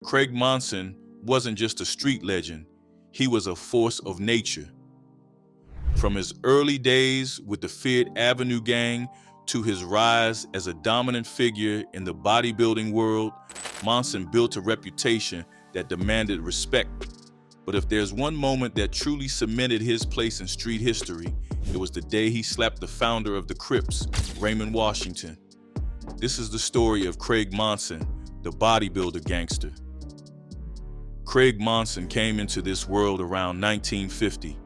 Craig Monson wasn't just a street legend, he was a force of nature. From his early days with the Fifth Avenue Gang to his rise as a dominant figure in the bodybuilding world, Monson built a reputation that demanded respect. But if there's one moment that truly cemented his place in street history, it was the day he slapped the founder of the Crips, Raymond Washington. This is the story of Craig Monson, the Bodybuilder Gangster. Craig Monson came into this world around 1950,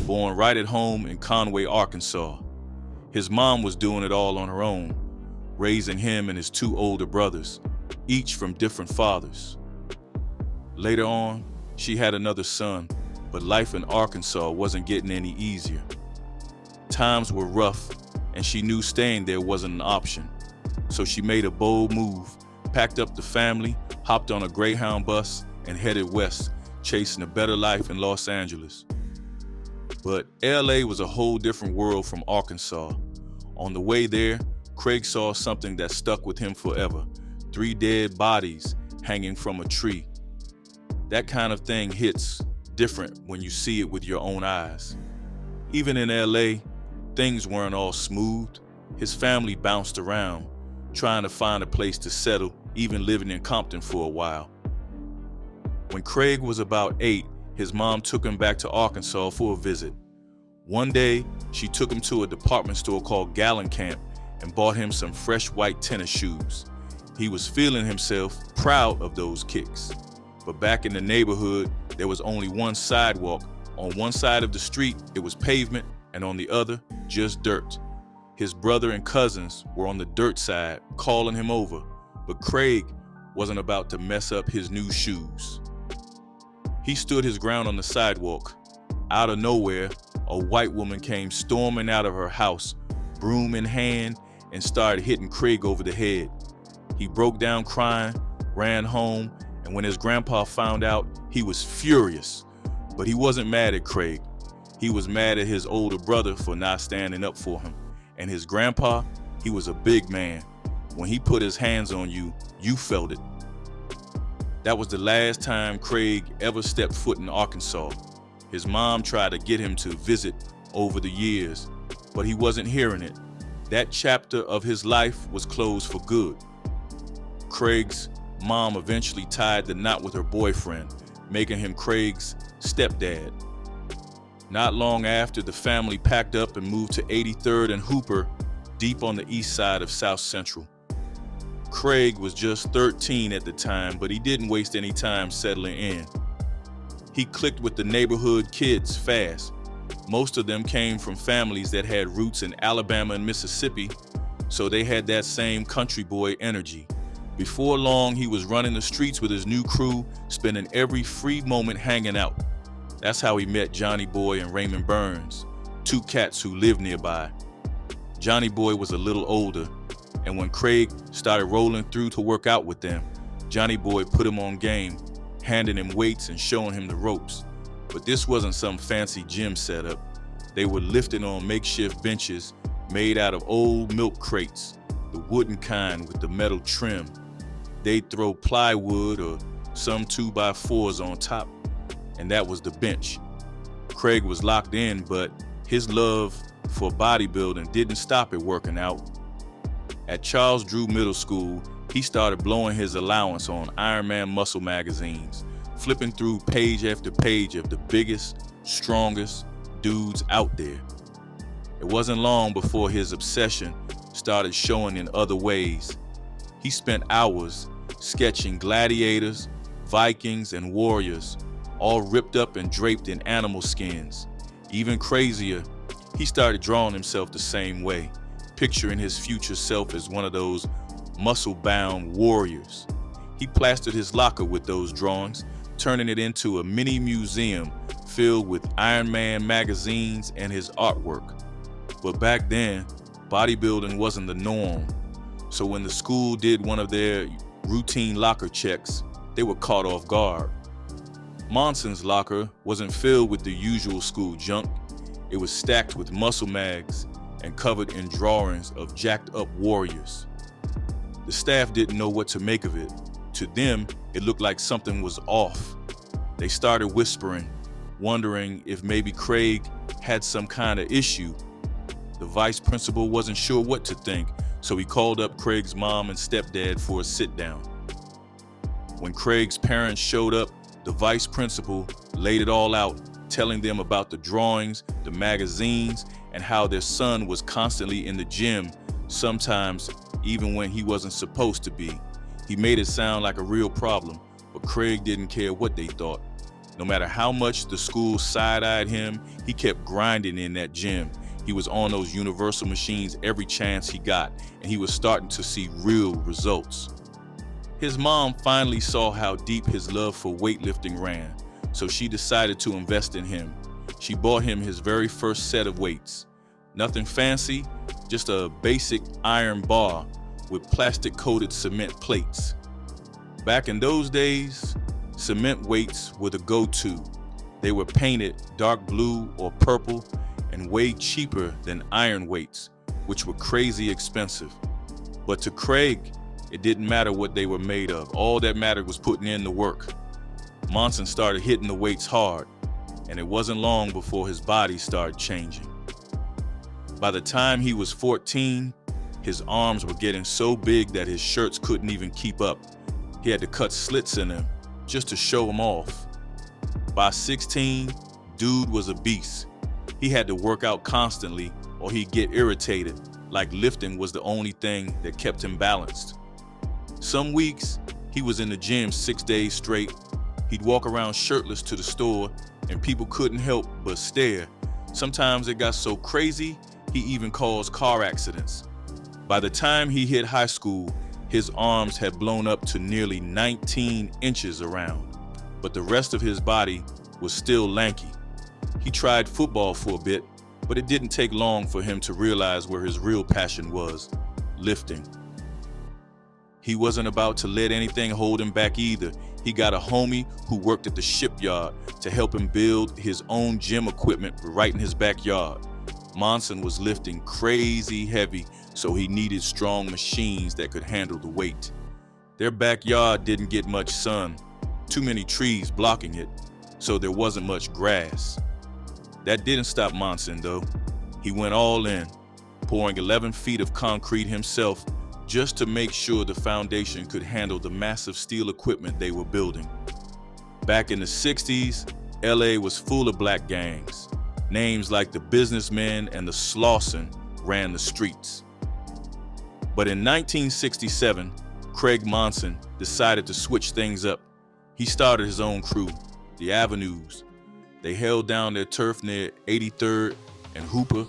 born right at home in Conway, Arkansas. His mom was doing it all on her own, raising him and his two older brothers, each from different fathers. Later on, she had another son, but life in Arkansas wasn't getting any easier. Times were rough, and she knew staying there wasn't an option. So she made a bold move, packed up the family, hopped on a Greyhound bus, and headed west, chasing a better life in Los Angeles. But LA was a whole different world from Arkansas. On the way there, Craig saw something that stuck with him forever: 3 dead bodies hanging from a tree. That kind of thing hits different when you see it with your own eyes. Even in LA, things weren't all smooth. His family bounced around, trying to find a place to settle, even living in Compton for a while. When Craig was about 8, his mom took him back to Arkansas for a visit. One day, she took him to a department store called Gallon Camp and bought him some fresh white tennis shoes. He was feeling himself, proud of those kicks. But back in the neighborhood, there was only one sidewalk. On one side of the street, it was pavement, and on the other, just dirt. His brother and cousins were on the dirt side, calling him over, but Craig wasn't about to mess up his new shoes. He stood his ground on the sidewalk. Out of nowhere, a white woman came storming out of her house, broom in hand, and started hitting Craig over the head. He broke down crying, ran home, and when his grandpa found out, he was furious. But he wasn't mad at Craig. He was mad at his older brother for not standing up for him. And his grandpa, he was a big man. When he put his hands on you, you felt it. That was the last time Craig ever stepped foot in Arkansas. His mom tried to get him to visit over the years, but he wasn't hearing it. That chapter of his life was closed for good. Craig's mom eventually tied the knot with her boyfriend, making him Craig's stepdad. Not long after, the family packed up and moved to 83rd and Hooper, deep on the east side of South Central. Craig was just 13 at the time, but he didn't waste any time settling in. He clicked with the neighborhood kids fast. Most of them came from families that had roots in Alabama and Mississippi, so they had that same country boy energy. Before long, he was running the streets with his new crew, spending every free moment hanging out. That's how he met Johnny Boy and Raymond Burns, 2 cats who lived nearby. Johnny Boy was a little older, and when Craig started rolling through to work out with them, Johnny Boy put him on game, handing him weights and showing him the ropes. But this wasn't some fancy gym setup. They were lifting on makeshift benches made out of old milk crates, the wooden kind with the metal trim. They'd throw plywood or some 2x4s on top, and that was the bench. Craig was locked in, but his love for bodybuilding didn't stop at working out. At Charles Drew Middle School, he started blowing his allowance on Ironman muscle magazines, flipping through page after page of the biggest, strongest dudes out there. It wasn't long before his obsession started showing in other ways. He spent hours sketching gladiators, Vikings, and warriors, all ripped up and draped in animal skins. Even crazier, he started drawing himself the same way, picturing his future self as one of those muscle-bound warriors. He plastered his locker with those drawings, turning it into a mini museum filled with Iron Man magazines and his artwork. But back then, bodybuilding wasn't the norm. So when the school did one of their routine locker checks, they were caught off guard. Monson's locker wasn't filled with the usual school junk. It was stacked with muscle mags and covered in drawings of jacked up warriors. The staff didn't know what to make of it. To them, it looked like something was off. They started whispering, wondering if maybe Craig had some kind of issue. The vice principal wasn't sure what to think, so he called up Craig's mom and stepdad for a sit-down. When Craig's parents showed up, the vice principal laid it all out, telling them about the drawings, the magazines, and how their son was constantly in the gym, sometimes even when he wasn't supposed to be. He made it sound like a real problem, but Craig didn't care what they thought. No matter how much the school side-eyed him, he kept grinding in that gym. He was on those universal machines every chance he got, and he was starting to see real results. His mom finally saw how deep his love for weightlifting ran, so she decided to invest in him. She bought him his very first set of weights. Nothing fancy, just a basic iron bar with plastic-coated cement plates. Back in those days, cement weights were the go-to. They were painted dark blue or purple and way cheaper than iron weights, which were crazy expensive. But to Craig, it didn't matter what they were made of. All that mattered was putting in the work. Monson started hitting the weights hard, and it wasn't long before his body started changing. By the time he was 14, his arms were getting so big that his shirts couldn't even keep up. He had to cut slits in them just to show them off. By 16, dude was a beast. He had to work out constantly or he'd get irritated, like lifting was the only thing that kept him balanced. Some weeks, he was in the gym 6 days straight. He'd walk around shirtless to the store and people couldn't help but stare. Sometimes it got so crazy, he even caused car accidents. By the time he hit high school, his arms had blown up to nearly 19 inches around, but the rest of his body was still lanky. He tried football for a bit, but it didn't take long for him to realize where his real passion was: lifting. He wasn't about to let anything hold him back either. He got a homie who worked at the shipyard to help him build his own gym equipment right in his backyard. Monson was lifting crazy heavy, so he needed strong machines that could handle the weight. Their backyard didn't get much sun, too many trees blocking it, so there wasn't much grass. That didn't stop Monson though. He went all in, pouring 11 feet of concrete himself just to make sure the foundation could handle the massive steel equipment they were building. Back in the 60s, LA was full of black gangs. Names like the Businessmen and the Slauson ran the streets. But in 1967, Craig Monson decided to switch things up. He started his own crew, the Avenues. They held down their turf near 83rd and Hooper,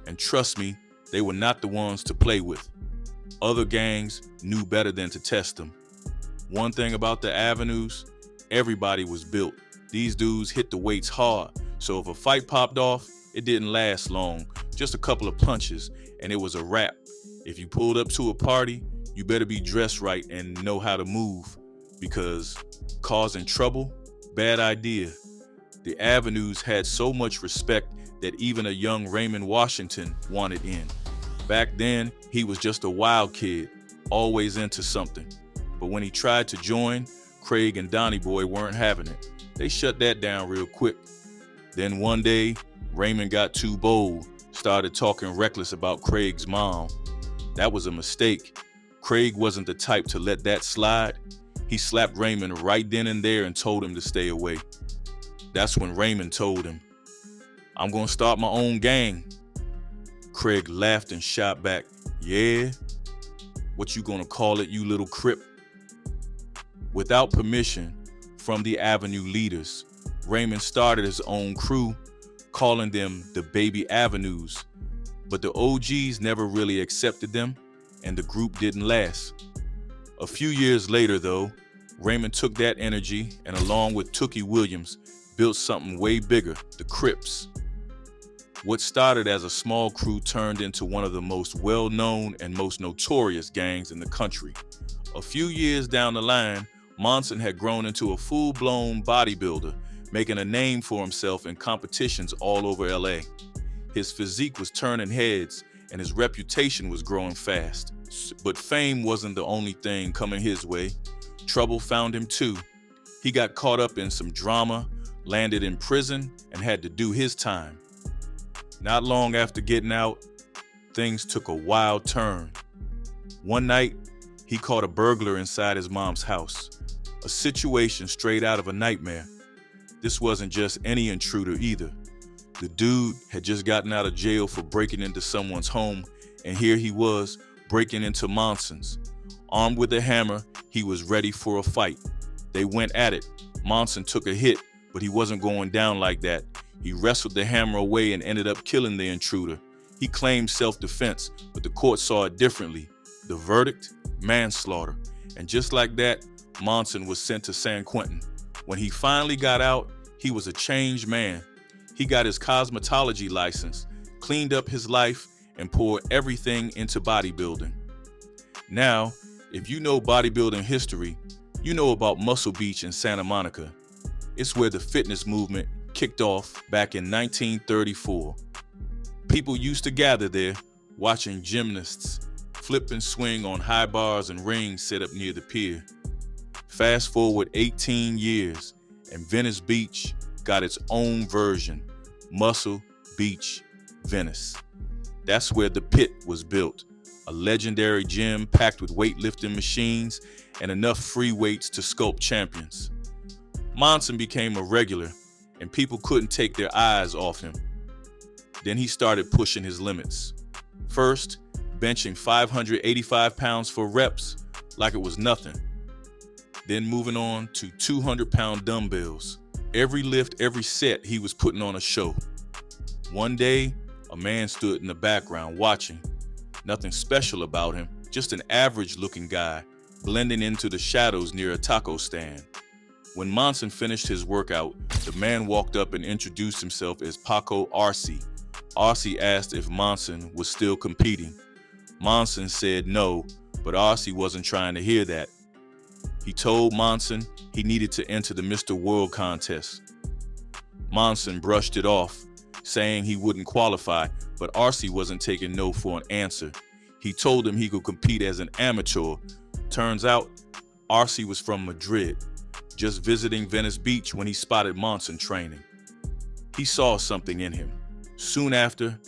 and trust me, they were not the ones to play with. Other gangs knew better than to test them. One thing about the Avenues, everybody was built. These dudes hit the weights hard, so if a fight popped off, it didn't last long, just a couple of punches, and it was a wrap. If you pulled up to a party, you better be dressed right and know how to move, because causing trouble, bad idea. The Avenues had so much respect that even a young Raymond Washington wanted in. Back then, he was just a wild kid, always into something. But when he tried to join, Craig and Donnie Boy weren't having it. They shut that down real quick. Then one day, Raymond got too bold, started talking reckless about Craig's mom. That was a mistake. Craig wasn't the type to let that slide. He slapped Raymond right then and there and told him to stay away. That's when Raymond told him, "I'm gonna start my own gang." Craig laughed and shot back, "Yeah? What you gonna call it, you little Crip?" Without permission from the Avenue leaders, Raymond started his own crew, calling them the Baby Avenues. But the OGs never really accepted them, and the group didn't last. A few years later, though, Raymond took that energy and, along with Tookie Williams, built something way bigger, the Crips. What started as a small crew turned into one of the most well-known and most notorious gangs in the country. A few years down the line, Monson had grown into a full-blown bodybuilder, making a name for himself in competitions all over LA. His physique was turning heads, and his reputation was growing fast. But fame wasn't the only thing coming his way. Trouble found him too. He got caught up in some drama, landed in prison, and had to do his time. Not long after getting out, things took a wild turn. One night, he caught a burglar inside his mom's house, a situation straight out of a nightmare. This wasn't just any intruder either. The dude had just gotten out of jail for breaking into someone's home, and here he was breaking into Monson's. Armed with a hammer, he was ready for a fight. They went at it. Monson took a hit, but he wasn't going down like that. He wrestled the hammer away and ended up killing the intruder. He claimed self-defense, but the court saw it differently. The verdict? Manslaughter. And just like that, Monson was sent to San Quentin. When he finally got out, he was a changed man. He got his cosmetology license, cleaned up his life, and poured everything into bodybuilding. Now, if you know bodybuilding history, you know about Muscle Beach in Santa Monica. It's where the fitness movement kicked off back in 1934. People used to gather there, watching gymnasts flip and swing on high bars and rings set up near the pier. Fast forward 18 years, and Venice Beach got its own version, Muscle Beach, Venice. That's where the Pit was built, a legendary gym packed with weightlifting machines and enough free weights to sculpt champions. Monson became a regular, and people couldn't take their eyes off him. Then he started pushing his limits. First, benching 585 pounds for reps like it was nothing. Then moving on to 200-pound dumbbells. Every lift, every set, he was putting on a show. One day, a man stood in the background watching. Nothing special about him, just an average-looking guy, blending into the shadows near a taco stand. When Monson finished his workout, the man walked up and introduced himself as Paco Arce. Arce asked if Monson was still competing. Monson said no, but Arce wasn't trying to hear that. He told Monson he needed to enter the Mr. World contest. Monson brushed it off, saying he wouldn't qualify, but Arce wasn't taking no for an answer. He told him he could compete as an amateur. Turns out, Arce was from Madrid, just visiting Venice Beach when he spotted Monson training. He saw something in him. Soon after,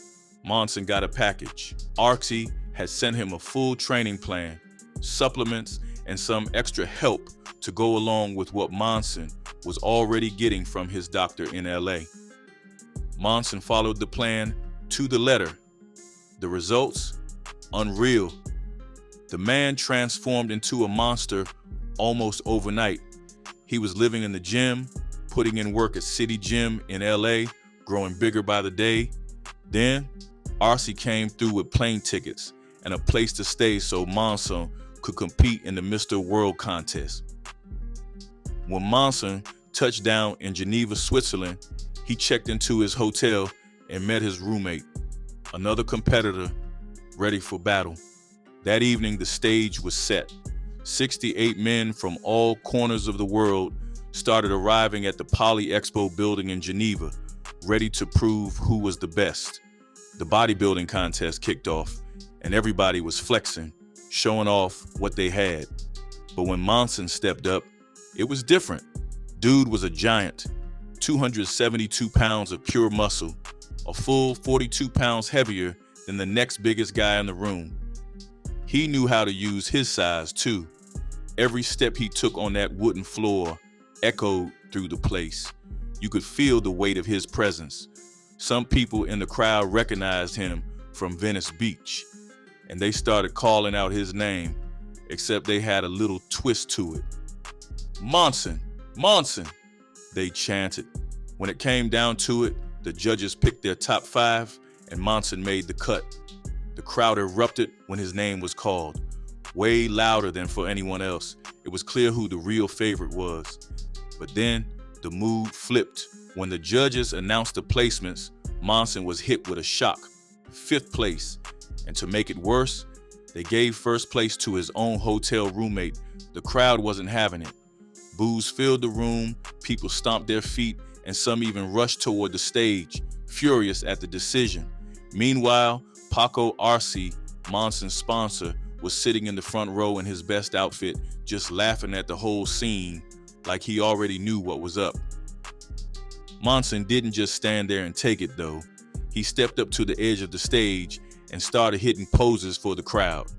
Monson got a package. Arce had sent him a full training plan, supplements, and some extra help to go along with what Monson was already getting from his doctor in LA. Monson followed the plan to the letter. The results? Unreal. The man transformed into a monster almost overnight. He was living in the gym, putting in work at City Gym in LA, growing bigger by the day. Then, Arce came through with plane tickets and a place to stay so Monson could compete in the Mr. World contest. When Monson touched down in Geneva, Switzerland, he checked into his hotel and met his roommate, another competitor ready for battle. That evening, the stage was set. 68 men from all corners of the world started arriving at the Poly Expo building in Geneva, ready to prove who was the best. The bodybuilding contest kicked off, and everybody was flexing, showing off what they had. But when Monson stepped up, it was different. Dude was a giant, 272 pounds of pure muscle, a full 42 pounds heavier than the next biggest guy in the room. He knew how to use his size too. Every step he took on that wooden floor echoed through the place. You could feel the weight of his presence. Some people in the crowd recognized him from Venice Beach, and they started calling out his name, except they had a little twist to it. Monson, Monson, they chanted. When it came down to it, the judges picked their top 5, and Monson made the cut. The crowd erupted when his name was called, way louder than for anyone else. It was clear who the real favorite was. But then the mood flipped. When the judges announced the placements, Monson was hit with a shock. 5th place. And to make it worse, they gave 1st place to his own hotel roommate. The crowd wasn't having it. Boos filled the room, people stomped their feet, and some even rushed toward the stage, furious at the decision. Meanwhile, Paco Arce, Monson's sponsor, was sitting in the front row in his best outfit, just laughing at the whole scene like he already knew what was up. Monson didn't just stand there and take it though. He stepped up to the edge of the stage and started hitting poses for the crowd,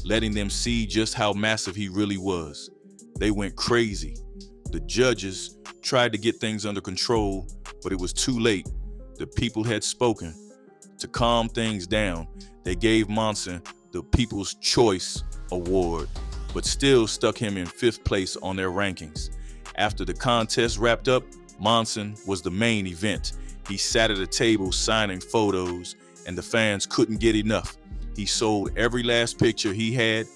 letting them see just how massive he really was. They went crazy. The judges tried to get things under control, but it was too late. The people had spoken. To calm things down, they gave Monson the People's Choice Award, but still stuck him in 5th place on their rankings. After the contest wrapped up, Monson was the main event. He sat at a table signing photos, and the fans couldn't get enough. He sold every last picture he had,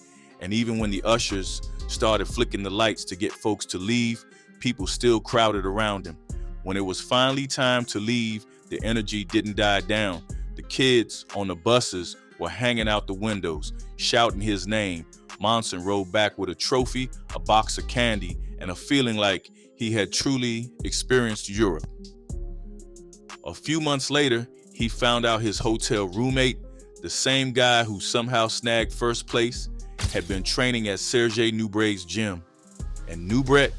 and even when the ushers started flicking the lights to get folks to leave, people still crowded around him. When it was finally time to leave, the energy didn't die down. The kids on the buses were hanging out the windows, shouting his name. Monson rode back with a trophy, a box of candy, and a feeling like he had truly experienced Europe. A few months later, he found out his hotel roommate, the same guy who somehow snagged 1st place, had been training at Sergey Nubret's gym. And Nubret,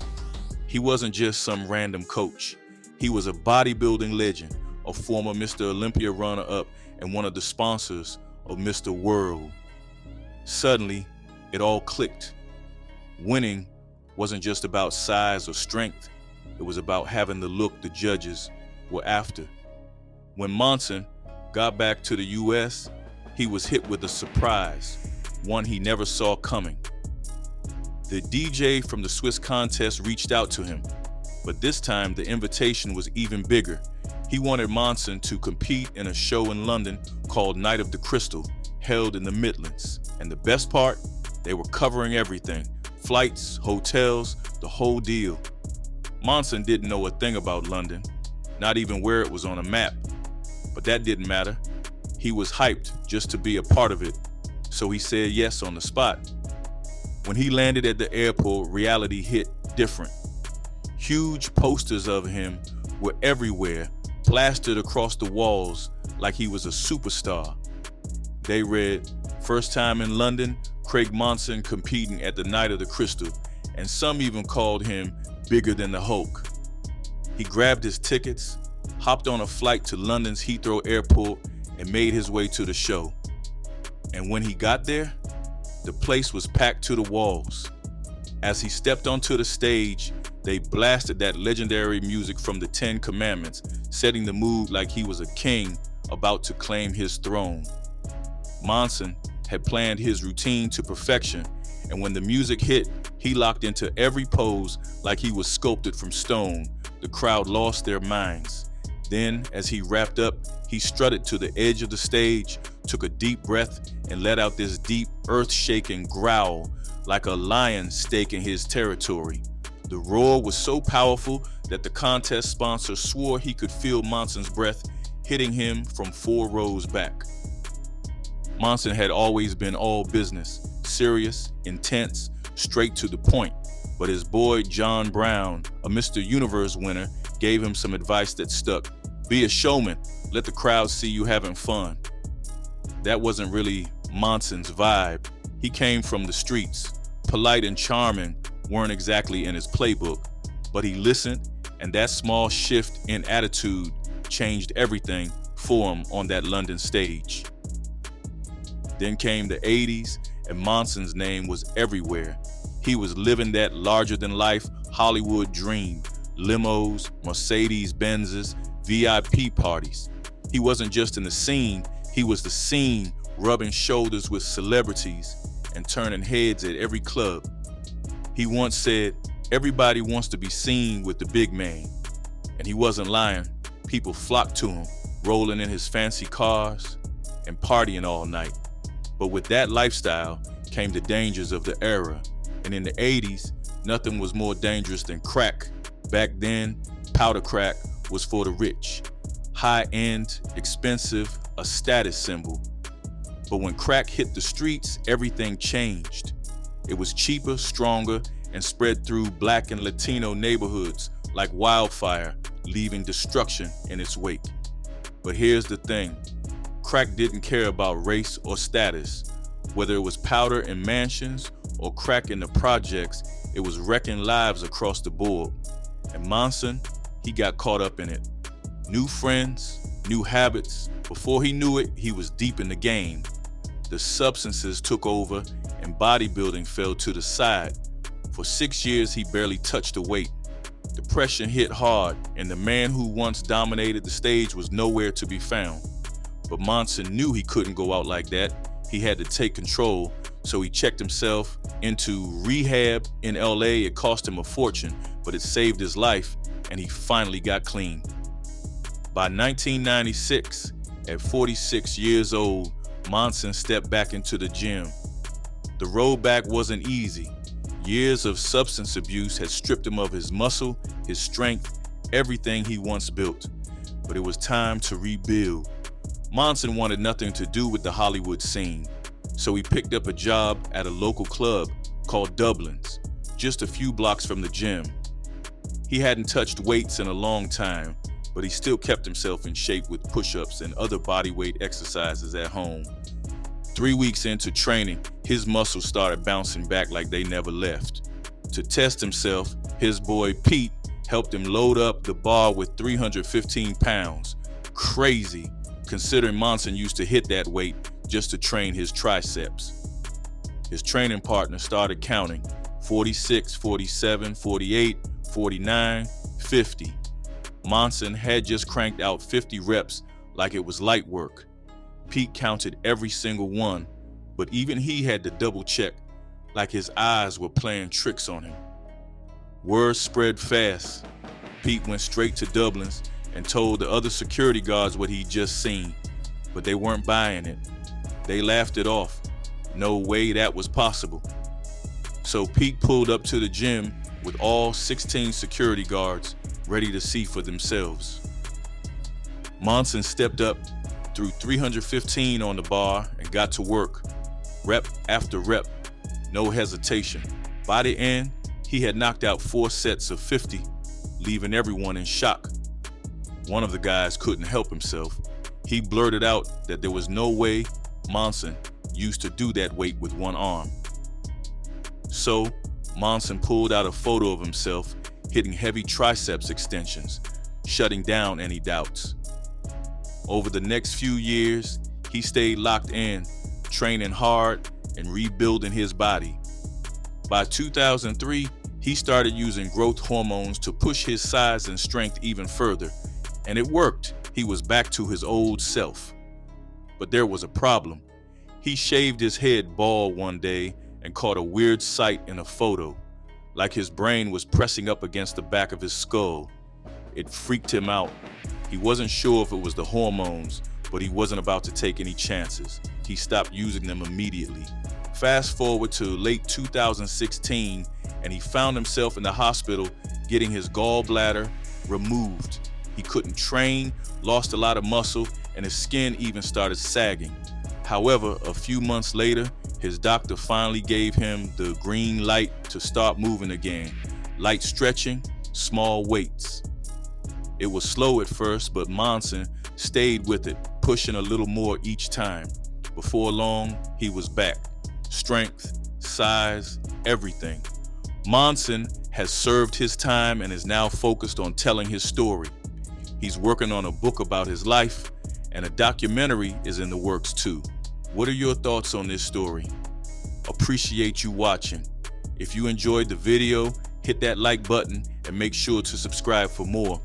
he wasn't just some random coach. He was a bodybuilding legend, a former Mr. Olympia runner-up, and one of the sponsors of Mr. World. Suddenly, it all clicked. Winning wasn't just about size or strength. It was about having the look the judges were after. When Monson got back to the US, he was hit with a surprise, one he never saw coming. The DJ from the Swiss contest reached out to him, but this time the invitation was even bigger. He wanted Monson to compete in a show in London called Night of the Crystal, held in the Midlands. And the best part, they were covering everything: flights, hotels, the whole deal. Monson didn't know a thing about London, not even where it was on a map. But that didn't matter. He was hyped just to be a part of it, so he said yes on the spot. When he landed at the airport, reality hit different. Huge posters of him were everywhere, plastered across the walls like he was a superstar. They read, "First time in London, Craig Monson competing at the Night of the Crystal," and some even called him bigger than the Hulk. He grabbed his tickets, hopped on a flight to London's Heathrow Airport, and made his way to the show. And when he got there, the place was packed to the walls. As he stepped onto the stage, they blasted that legendary music from the 10 Commandments, setting the mood like he was a king about to claim his throne. Monson had planned his routine to perfection, and when the music hit, he locked into every pose like he was sculpted from stone. The crowd lost their minds. Then, as he wrapped up, he strutted to the edge of the stage, took a deep breath, and let out this deep, earth-shaking growl like a lion staking his territory. The roar was so powerful that the contest sponsor swore he could feel Monson's breath hitting him from 4 rows back. Monson had always been all business, serious, intense, straight to the point, but his boy John Brown, a Mr. Universe winner, gave him some advice that stuck. Be a showman, let the crowd see you having fun. That wasn't really Monson's vibe. He came from the streets. Polite and charming weren't exactly in his playbook, but he listened, and that small shift in attitude changed everything for him on that London stage. Then came the 80s, and Monson's name was everywhere. He was living that larger-than-life Hollywood dream. Limos, Mercedes-Benzes, VIP parties. He wasn't just in the scene, he was the scene, rubbing shoulders with celebrities and turning heads at every club. He once said, "Everybody wants to be seen with the big man." And he wasn't lying. People flocked to him, rolling in his fancy cars and partying all night. But with that lifestyle came the dangers of the era. And in the 80s, nothing was more dangerous than crack. Back then, powder crack was for the rich. High-end, expensive, a status symbol. But when crack hit the streets, everything changed. It was cheaper, stronger, and spread through Black and Latino neighborhoods like wildfire, leaving destruction in its wake. But here's the thing. Crack didn't care about race or status. Whether it was powder in mansions or crack in the projects, it was wrecking lives across the board. And Monson, he got caught up in it. New friends, new habits. Before he knew it, he was deep in the game. The substances took over and bodybuilding fell to the side. For 6 years, he barely touched a weight. Depression hit hard, and the man who once dominated the stage was nowhere to be found. But Monson knew he couldn't go out like that. He had to take control, so he checked himself into rehab in LA. It cost him a fortune, but it saved his life, and he finally got clean. By 1996, at 46 years old, Monson stepped back into the gym. The road back wasn't easy. Years of substance abuse had stripped him of his muscle, his strength, everything he once built. But it was time to rebuild. Monson wanted nothing to do with the Hollywood scene, so he picked up a job at a local club called Dublin's, just a few blocks from the gym. He hadn't touched weights in a long time, but he still kept himself in shape with push-ups and other bodyweight exercises at home. 3 weeks into training, his muscles started bouncing back like they never left. To test himself, his boy Pete helped him load up the bar with 315 pounds. Crazy, considering Monson used to hit that weight just to train his triceps. His training partner started counting: 46, 47, 48, 49, 50. Monson had just cranked out 50 reps like it was light work. Pete counted every single one, but even he had to double check, like his eyes were playing tricks on him. Word spread fast. Pete went straight to Dublin's and told the other security guards what he'd just seen, but they weren't buying it. They laughed it off. No way that was possible. So Pete pulled up to the gym with all 16 security guards ready to see for themselves. Monson stepped up, threw 315 on the bar, and got to work, rep after rep, no hesitation. By the end, he had knocked out 4 sets of 50, leaving everyone in shock. One of the guys couldn't help himself. He blurted out that there was no way Monson used to do that weight with one arm. So, Monson pulled out a photo of himself hitting heavy triceps extensions, shutting down any doubts. Over the next few years, he stayed locked in, training hard and rebuilding his body. By 2003, he started using growth hormones to push his size and strength even further, and it worked. He was back to his old self. But there was a problem. He shaved his head bald one day and caught a weird sight in a photo, like his brain was pressing up against the back of his skull. It freaked him out. He wasn't sure if it was the hormones, but he wasn't about to take any chances. He stopped using them immediately. Fast forward to late 2016, and he found himself in the hospital getting his gallbladder removed. He couldn't train, lost a lot of muscle, and his skin even started sagging. However, a few months later, his doctor finally gave him the green light to start moving again. Light stretching, small weights. It was slow at first, but Monson stayed with it, pushing a little more each time. Before long, he was back. Strength, size, everything. Monson has served his time and is now focused on telling his story. He's working on a book about his life, and a documentary is in the works too. What are your thoughts on this story? Appreciate you watching. If you enjoyed the video, hit that like button and make sure to subscribe for more.